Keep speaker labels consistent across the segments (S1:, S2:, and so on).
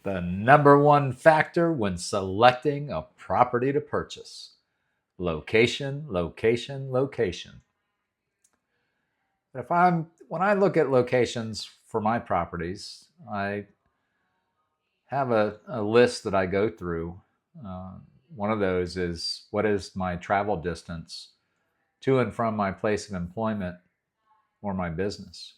S1: The number one factor when selecting a property to purchase. Location, location, location. When I look at locations for my properties, I have a list that I go through. Uh, One of those is, what is my travel distance to and from my place of employment or my business?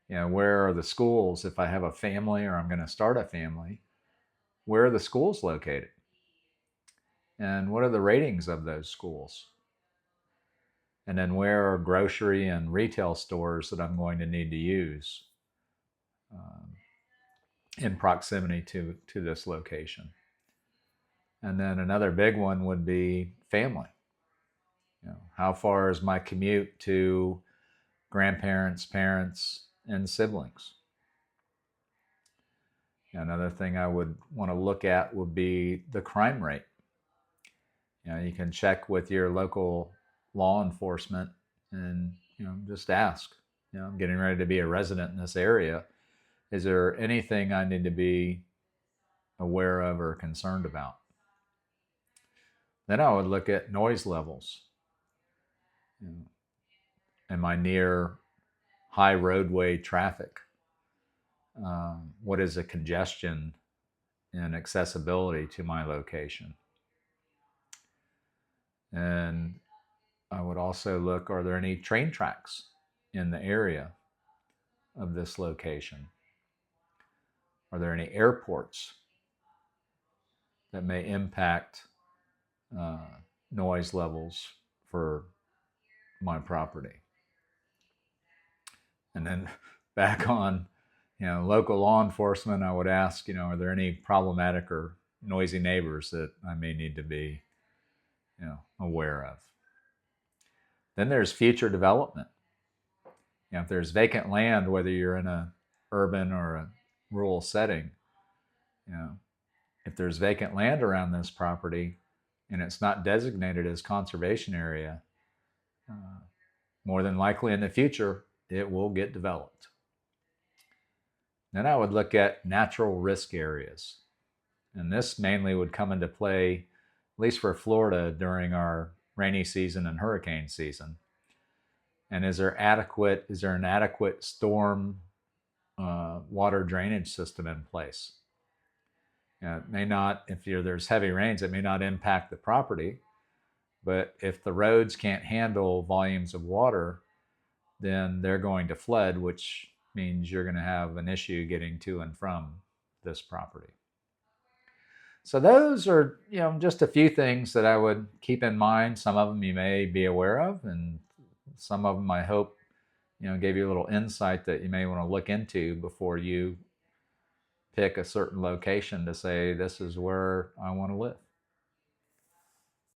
S1: Where are the schools? If I have a family or I'm going to start a family, where are the schools located? And what are the ratings of those schools? And then where are grocery and retail stores that I'm going to need to use um, in proximity to this location? And then another big one would be family. How far is my commute to grandparents, parents, and siblings? Another thing I would want to look at would be the crime rate. You can check with your local law enforcement and just ask. I'm getting ready to be a resident in this area. Is there anything I need to be aware of or concerned about? Then I would look at noise levels. Am I near high roadway traffic? What is the congestion and accessibility to my location? And I would also look, are there any train tracks in the area of this location? Are there any airports that may impact noise levels for my property? And then back on, local law enforcement, I would ask, are there any problematic or noisy neighbors that I may need to be, aware of? Then there's future development. If there's vacant land, whether you're in a urban or a rural setting, if there's vacant land around this property and it's not designated as conservation area, more than likely in the future, it will get developed. Then I would look at natural risk areas. And this mainly would come into play, at least for Florida, during our rainy season and hurricane season. And is there an adequate storm water drainage system in place? It may not, if there's heavy rains, it may not impact the property, but if the roads can't handle volumes of water, then they're going to flood, which means you're going to have an issue getting to and from this property. So those are, just a few things that I would keep in mind. Some of them you may be aware of, and some of them I hope, gave you a little insight that you may want to look into before you pick a certain location to say, this is where I want to live.